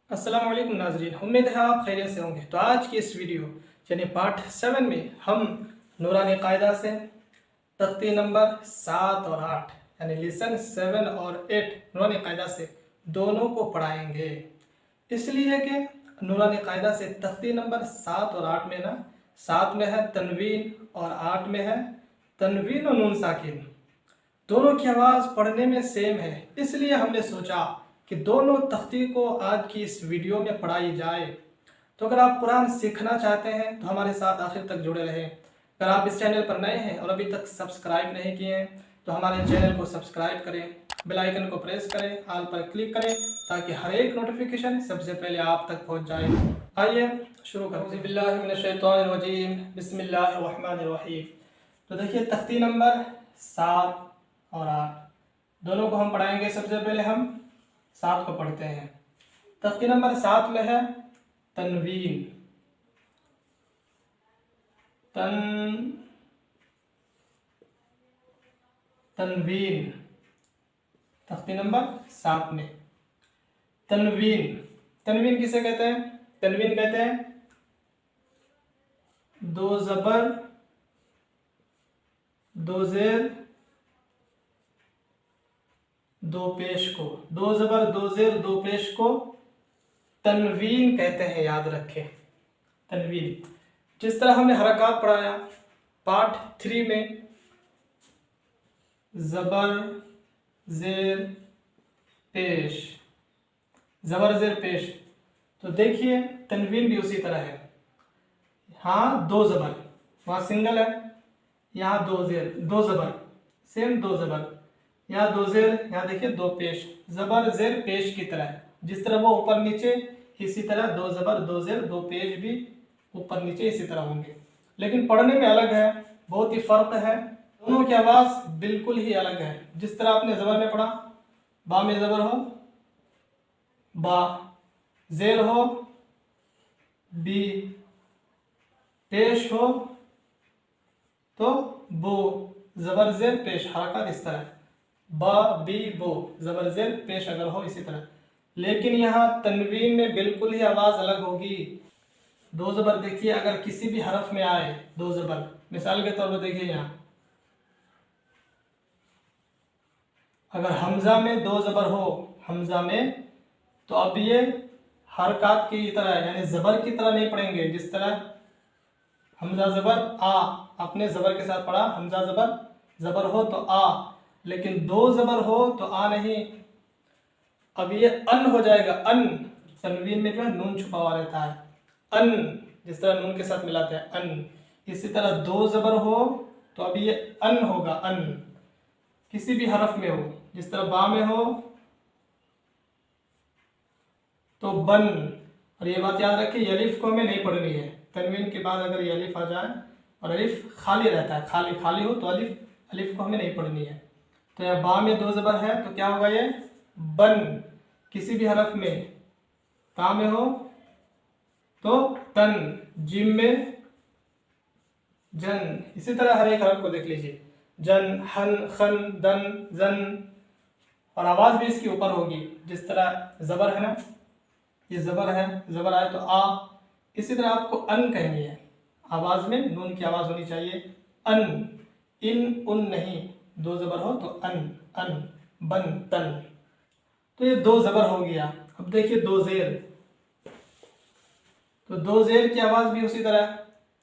अस्सलाम वालेकुम नाजरीन, उम्मीद है आप खैरियत से होंगे। तो आज की इस वीडियो यानी पार्ट 7 में हम नूरानी कायदा से तख्ती नंबर 7 और 8 यानी लेसन 7 और 8 नूरानी कायदा से दोनों को पढ़ाएंगे। इसलिए कि नूरानी कायदा से तख्ती नंबर 7 और 8 में 7 में है तनवीन और 8 में है तनवीन और नून साकिन। दोनों की आवाज़ पढ़ने में सेम है, इसलिए हमने सोचा कि दोनों तख्ती को आज की इस वीडियो में पढ़ाई जाए। तो अगर आप कुरान सीखना चाहते हैं तो हमारे साथ आखिर तक जुड़े रहें। अगर आप इस चैनल पर नए हैं और अभी तक सब्सक्राइब नहीं किए हैं तो हमारे चैनल को सब्सक्राइब करें, बेल आइकन को प्रेस करें, ऑल पर क्लिक करें ताकि हर एक नोटिफिकेशन सबसे पहले आप तक पहुंच जाए। आइए शुरू करते हैं। बिस्मिल्लाहिर्रहमानिर्रहीम। तो देखिए तख्ती नंबर 7 और 8 दोनों को हम पढ़ाएंगे। सबसे पहले हम 7 को पढ़ते हैं। तख्ती नंबर 7 में है तनवीन, तनवीन तख्ती नंबर 7 में तनवीन। तनवीन किसे कहते हैं? तनवीन कहते हैं दो जबर दो जेर दो पेश को, दो जबर दो जेर दो पेश को तनवीन कहते हैं। याद रखें तनवीन। जिस तरह हमने हरकत पढ़ाया पार्ट 3 में, जबर जेर पेश, जबर जेर पेश, तो देखिए तनवीन भी उसी तरह है। हाँ दो जबर, वहाँ सिंगल है, यहाँ दो जेर दो जबर, सेम दो जबर, यहाँ दो जेर, यहाँ देखिए दो पेश, जबर जेर पेश की तरह है। जिस तरह वो ऊपर नीचे, इसी तरह दो जबर दो जेर दो पेश भी ऊपर नीचे इसी तरह होंगे, लेकिन पढ़ने में अलग है, बहुत ही फर्क है। दोनों की आवाज बिल्कुल ही अलग है। जिस तरह आपने जबर में पढ़ा, बा में जबर हो बा, जेर हो बी, पेश हो तो बो, जबर जेर पेश, हरकत इस तरह बा बी बो, जबर जेर पेश अगर हो इसी तरह। लेकिन यहाँ तनवीन में बिल्कुल ही आवाज अलग होगी। दो जबर देखिए, अगर किसी भी हरफ में आए दो जबर, मिसाल के तौर पर देखिए यहाँ अगर हमजा में दो जबर हो, हमजा में, तो अब ये हरकत की तरह यानी जबर की तरह नहीं पढ़ेंगे। जिस तरह हमजा जबर आ, आपने जबर के साथ पढ़ा, हमजा जबर जबर हो तो आ, लेकिन दो जबर हो तो आ नहीं, अब ये अन हो जाएगा। अन तनवीन में जो है नून छुपा हुआ रहता है, अन, जिस तरह नून के साथ मिलाते हैं अन। इसी तरह दो जबर हो तो अब ये अन होगा, अन किसी भी हरफ में हो। जिस तरह बा में हो तो बन। और ये बात याद रखिए, ये अलिफ को हमें नहीं पढ़नी है। तनवीन के बाद अगर ये अलिफ आ जाए और अलिफ खाली रहता है, खाली खाली हो तो अलिफ को हमें नहीं पढ़नी है। तो यहाँ बा में दो जबर है तो क्या होगा ये बन। किसी भी हरफ में, ता में हो तो तन, जिम में जन। इसी तरह हर एक हरफ को देख लीजिए, जन, हन, खन, दन, जन, और आवाज भी इसके ऊपर होगी। जिस तरह जबर है ना, ये जबर है, जबर आए तो आ, इसी तरह आपको अन कहनी है। आवाज में नून की आवाज होनी चाहिए, अन, इन उन नहीं। दो जबर हो तो अन, अन, बन, तन। तो ये दो जबर हो गया। अब देखिए दो जेर, तो दो जेर की आवाज भी उसी तरह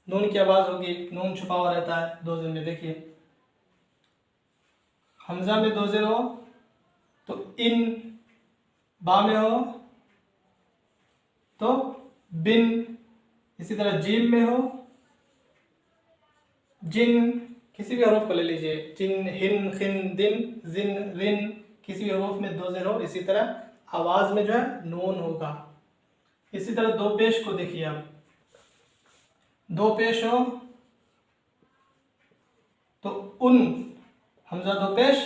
नून की आवाज होगी, नून छुपा हुआ रहता है दो जेर में। देखिए हमजा में दो जेर हो तो इन, बा में हो तो बिन, इसी तरह जीम में हो जिन। किसी भी हरूफ को ले लीजिए, जिन, हिन, खिन, दिन, जिन, रिन, किसी भी हरूफ में दो जेर हो, इसी तरह आवाज में जो है नून होगा। इसी तरह दो पेश को देखिए आप, दो पेश हो तो उन, हमजा दो पेश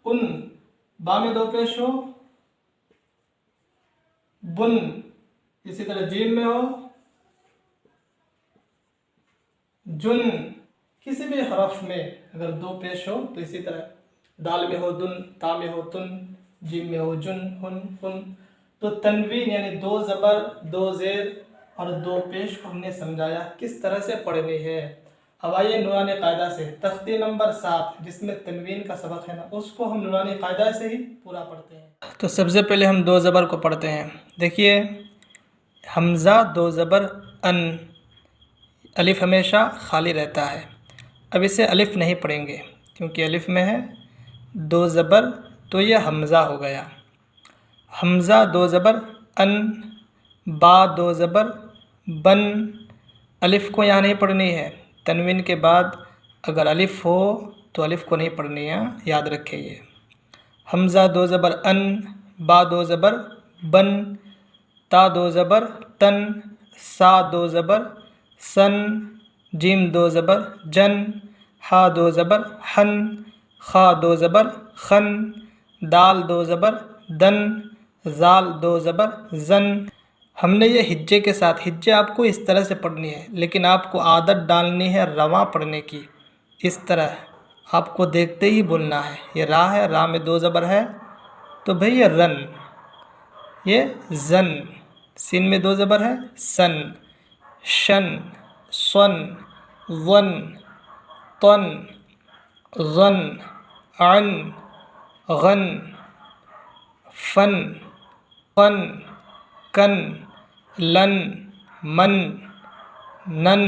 उन, बा में दो पेश हो बुन, इसी तरह जीम में हो जुन। किसी भी हरफ में अगर दो पेश हो तो इसी तरह दाल में हो दुन, ता में हो तुन, जीम में हो जुन, हुन, हुन। तो तनवीन यानी दो ज़बर, दो ज़ेर और दो पेश को हमने समझाया किस तरह से पढ़नी है। अब आइए नूरानी कायदा से तख्ती नंबर 7 जिसमें तनवीन का सबक है ना, उसको हम नूरानी कायदा से ही पूरा पढ़ते हैं। तो सबसे पहले हम दो ज़बर को पढ़ते हैं। देखिए, हमज़ा दो ज़बर अन, अलिफ हमेशा खाली रहता है। अब इसे अलिफ नहीं पढ़ेंगे क्योंकि अलिफ में है दो ज़बर, तो यह हमज़ा हो गया। हमज़ा दो ज़बर अन, बा दो ज़बर बन, अलिफ को यहाँ नहीं पढ़नी है। तनवीन के बाद अगर अलिफ हो तो अलिफ को नहीं पढ़नी है, याद रखें ये। हमज़ा दो ज़बर अन, बा दो ज़बर बन, ता दो ज़बर तन, सा दो ज़बर सन, जीम दो ज़बर जन, हा दो ज़बर हन, खा दो ज़बर खन, दाल दो ज़बर दन, जाल दो ज़बर जन। हमने ये हिज्जे के साथ, हिज्जे आपको इस तरह से पढ़नी है, लेकिन आपको आदत डालनी है रवां पढ़ने की। इस तरह आपको देखते ही बोलना है। ये रा है, रा में दो ज़बर है तो भाई ये रन, ये जन, सिन में दो ज़बर है सन, शन, सन, वन, तन, गन, अन, गन, फन, फन, कन, लन, मन, नन,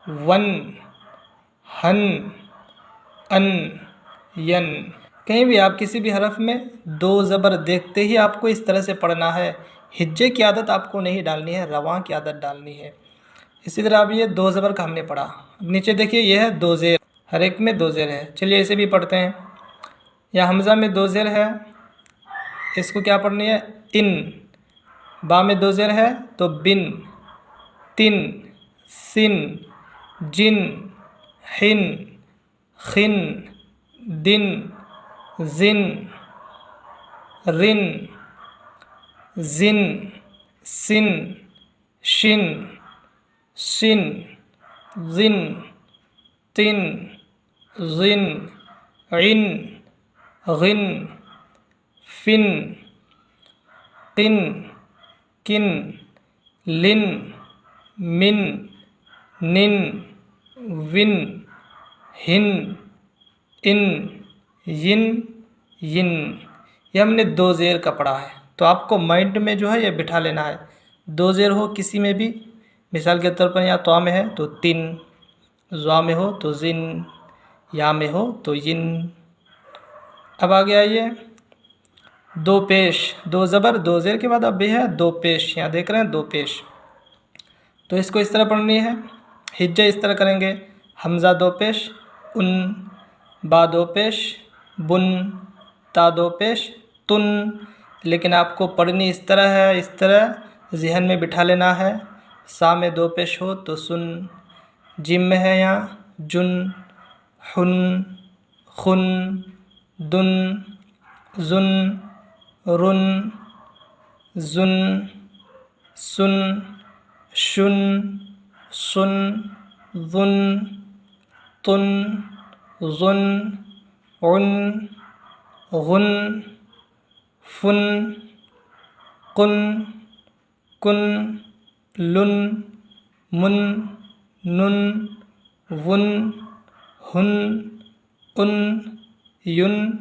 वन, हन, अन, यन। कहीं भी आप किसी भी हरफ में दो ज़बर देखते ही आपको इस तरह से पढ़ना है। हिज्जे की आदत आपको नहीं डालनी है, रवां की आदत डालनी है। इसी तरह अब ये दो ज़बर का हमने पढ़ा। अब नीचे देखिए, ये है दो ज़ेर, हर एक में दो ज़ेर है। चलिए इसे भी पढ़ते हैं। या हमज़ा में दो ज़ेर है, इसको क्या पढ़नी है? इन। बा में दो ज़ेर है तो बिन, तिन, सिन, जिन, हिन, खिन, दिन, जिन, रिन, जिन, सिन, शिन, सिन, जिन, तिन, जिन, इन, गिन, फिन, किन, किन, लिन, मिन, निन, विन, हिन, इन, यिन, यिन। ये हमने दो ज़ेर का पढ़ा है, तो आपको माइंड में जो है ये बिठा लेना है। दो ज़ेर हो किसी में भी, मिसाल के तौर पर यहाँ त्वा में है तो तिन, ज़्वा में हो तो जिन, या में हो तो यिन। अब आ गया ये दो पेश, दो ज़बर दो ज़ेर के बाद अब भी है दो पेश, यहाँ देख रहे हैं दो पेश। तो इसको इस तरह पढ़नी है, हिज्जे इस तरह करेंगे। हमज़ा दो पेश उन, बा दो पेश बुन, ता दो पेश तुन। लेकिन आपको पढ़नी इस तरह है, इस तरह ज़हन में बिठा लेना है। सा में दो पेश हो तो सुन, जिम में है यहाँ जुन, हुन, खुन, दुन, जुन, रुन, जुन, सुन, शुन, सुन, जुन, तुन, जुन, उन, गुन, फुन, कुन, कुन, लुन, मुन, नुन, वुन, हुन, उन, युन,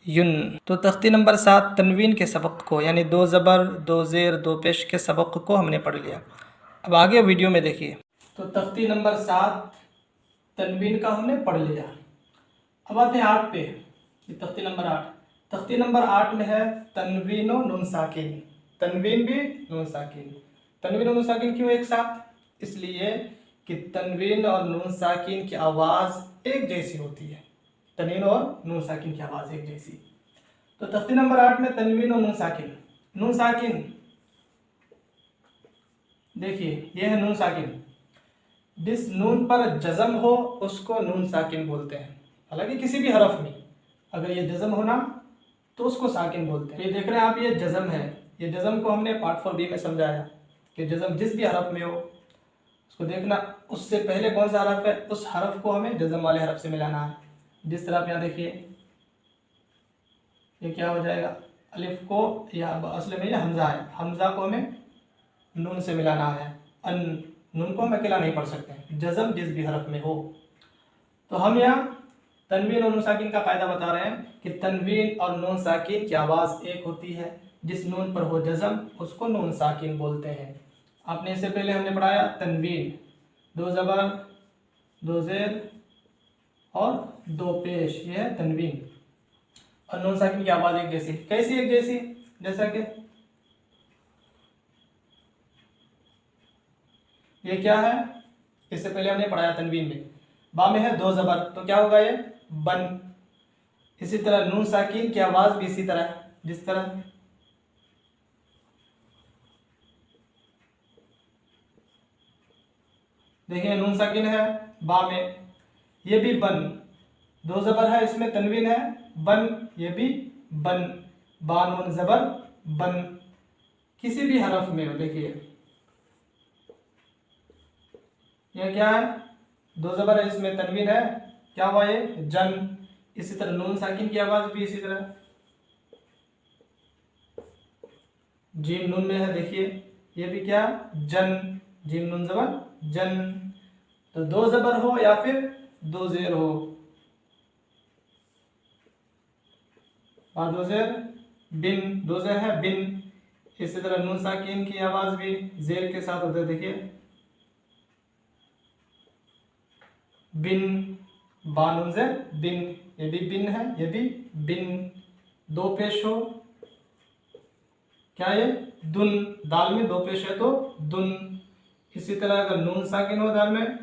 युन। तो तख्ती नंबर 7 तनवीन के सबक को, यानी दो ज़बर दो ज़ेर दो पेश के सबक को हमने पढ़ लिया। अब आगे वीडियो में देखिए। तो तख्ती नंबर 7 तनवीन का हमने पढ़ लिया। अब आते हैं 8 पे, ये तख्ती नंबर 8। तख्ती नंबर 8 में है तनवीन और नून साकिन। तनवीन भी नून साकिन। तनवीन और नून साकिन क्यों एक साथ? इसलिए कि तनवीन और नून साकिन की आवाज़ एक जैसी होती है। तनवीन और नून साकिन की आवाज़ एक जैसी। तो तख्ती नंबर 8 में तनवीन और नून साकिन। नून साकिन देखिए, ये है नून साकिन। जिस नून पर जज़म हो उसको नून साकिन बोलते हैं। हालांकि किसी भी हरफ में अगर ये जज़म होना तो उसको साकिन बोलते हैं। ये देख रहे हैं आप, ये जज़म है। ये जज़म को हमने पार्ट 4B में समझाया कि जज़म जिस भी हरफ में हो उसको देखना, उससे पहले कौन सा हरफ है, उस हरफ को हमें जज़म वाले हरफ से मिलाना है। जिस तरह आप यहाँ देखिए, ये क्या हो जाएगा, अलिफ को, या असल में ये हमज़ा है, हमज़ा को हमें नून से मिलाना है। अन, नून को हम अकेला नहीं पढ़ सकते, जज़म जिस भी हरफ में हो। तो हम यहाँ तनवीन और नून साकिन का कायदा बता रहे हैं कि तनवीन और नून साकिन की आवाज़ एक होती है। जिस नून पर हो जज़म उसको नून साकिन बोलते हैं। आपने इससे पहले हमने पढ़ाया तनवीन, 2 ज़बर 2 ज़ेर और 2 पेश, ये है तनवीन। और नून साकिन की आवाज़ एक जैसी, कैसी एक जैसी, जैसा कि ये क्या है, इससे पहले हमने पढ़ाया तनवीन में बा में है 2 ज़बर, तो क्या होगा ये बन। इसी तरह नून साकिन की आवाज़ भी इसी तरह, जिस तरह देखिए नून साकिन है बा में, ये भी बन, 2 ज़बर है, इसमें तनवीन है बन, ये भी बन, बा नून ज़बर बन। किसी भी हरफ में हो, देखिए यह क्या है, 2 ज़बर है, इसमें तनवीन है, क्या हुआ ये जन। इसी तरह नून साकिन की आवाज़ भी इसी तरह, जीम नून में है, देखिए ये भी क्या जन, जीम नून ज़बर जन। तो 2 ज़बर हो या फिर 2 ज़ेर हो, बा 2 ज़ेर बिन, 2 ज़ेर है बिन। इसी तरह नून साकिन की आवाज़ भी ज़ेर के साथ होते है, देखिए बिन, बा नून ज़ेर बिन, ये भी बिन है, ये भी बिन। 2 पेश हो, क्या ये दुन, दाल में 2 पेश है तो दुन। इसी तरह अगर नून साकिन हो दाल में,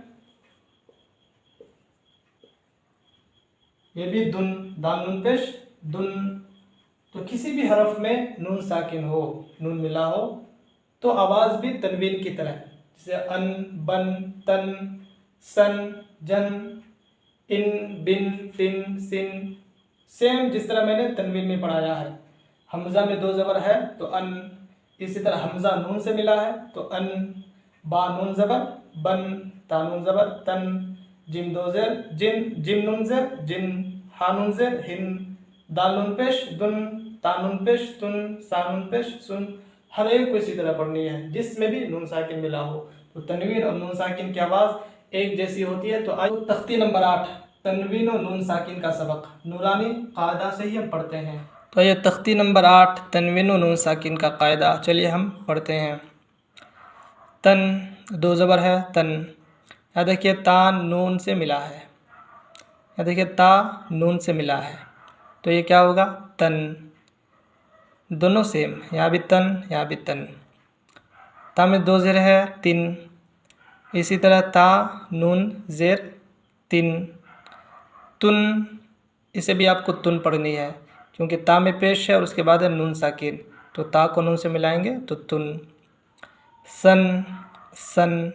ये भी दुन, दाल नून पेश दुन। तो किसी भी हरफ में नून साकिन हो, नून मिला हो, तो आवाज़ भी तनवीन की तरह, जैसे अन, बन, तन, सन, जन, इन, बिन, तिन, सिन, सेम जिस तरह मैंने तनवीन में पढ़ाया है। हमज़ा में 2 ज़बर है तो अन, इसी तरह हमज़ा नून से मिला है तो अन, बा नून ज़बर बन, ता नून ज़बर तन, जिम 2 ज़ेर जिन, जिम नून ज़ेर जिन, हा नून ज़ेर हिन, दाल नून पेश दुन, ता नून पेश तुन, सा नून पेश सुन। हर एक को इसी तरह पढ़नी है जिसमें भी नून साकिन मिला हो। तो तनवीन और नून साकिन की आवाज़ एक जैसी होती है। तो आज तख्ती नंबर 8 तनवीन और नून साकिन का सबक नूरानी कायदा से ही हम पढ़ते हैं। तो ये तख्ती नंबर 8 तनवीन और नून साकिन का कायदा, चलिए हम पढ़ते हैं। तन, 2 ज़बर है तन, या देखिए ता नून से मिला है, या देखिए ता नून से मिला है, तो ये क्या होगा तन। दोनों सेम, यहाँ भी तन, यहाँ भी तन। ता में 2 ज़ेर है तिन, इसी तरह ता नून ज़ेर तिन, तुन, इसे भी आपको तुन पढ़नी है क्योंकि ता में पेश है और उसके बाद है नून साकिन, तो ता को नून से मिलाएंगे तो तुन। सन, सन,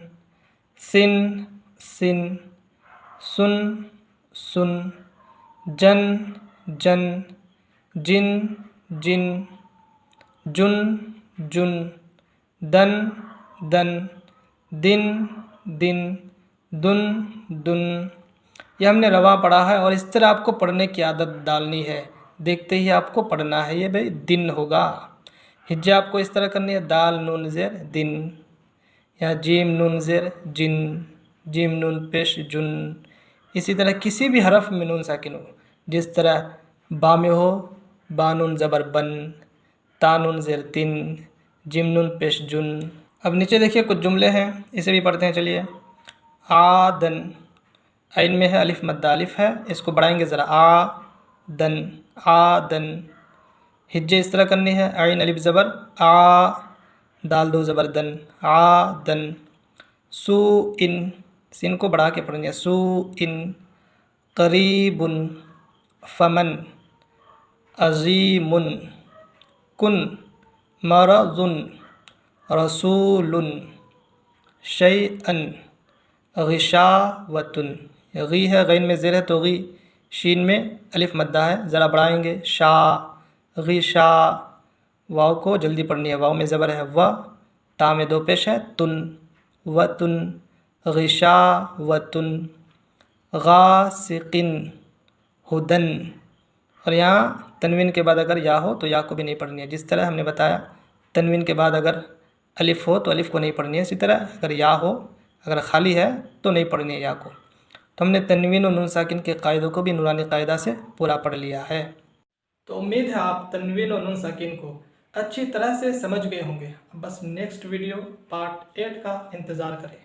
सिन, सिन, सुन, सुन, जन, जन, जिन, जिन, जुन, जुन, दन, दन, दिन, दिन, दुन, दुन। ये हमने रवा पढ़ा है और इस तरह आपको पढ़ने की आदत डालनी है, देखते ही आपको पढ़ना है। ये भाई दिन होगा, हिज्जा आपको इस तरह करनी है, दाल नून ज़ेर दिन, या जीम नून ज़ेर जिन, जीम नून पेश जुन। इसी तरह किसी भी हरफ में नून साकिन हो, जिस तरह बा में हो बा नून ज़बर बन, ता नून ज़ेर तिन, जिम नून पेश जुन। अब नीचे देखिए कुछ जुमले हैं, इसे भी पढ़ते हैं, चलिए। आदन, आइन में है अलिफ मद्दा अलिफ है, इसको बढ़ाएंगे ज़रा, आ दन, आदन। हिज्जे इस तरह करनी है, आइन अलिफ ज़बर आ, दाल 2 ज़बर दन, आदन। सू इन, सिन को बढ़ा के पढ़ेंगे, सू इन। करीबुन, फमन, अजीमुन, कुन, मरजुन, रसूलुन, शैअन, गिशावतुन। गी है, गैन में ज़ेर है तो गी, शीन में अलिफ मद्दा है, ज़रा बढ़ाएंगे, शा, गिशा। वाव को जल्दी पढ़नी है, वाव में ज़बर है व, ता में 2 पेश है तुन, व तुन, गिशा व तुन। गासिकिन, हुदन, और यहाँ तनवीन के बाद अगर या हो तो या को भी नहीं पढ़नी है। जिस तरह हमने बताया तनवीन के बाद अगर अलिफ हो तो अलिफ को नहीं पढ़नी है, इसी तरह अगर या हो, अगर खाली है तो नहीं पढ़नी है या को। तो हमने तनवीन और नून साकिन के कायदों को भी नूरानी कायदा से पूरा पढ़ लिया है। तो उम्मीद है आप तनवीन और नून साकिन को अच्छी तरह से समझ गए होंगे। अब बस नेक्स्ट वीडियो पार्ट 8 का इंतज़ार करें।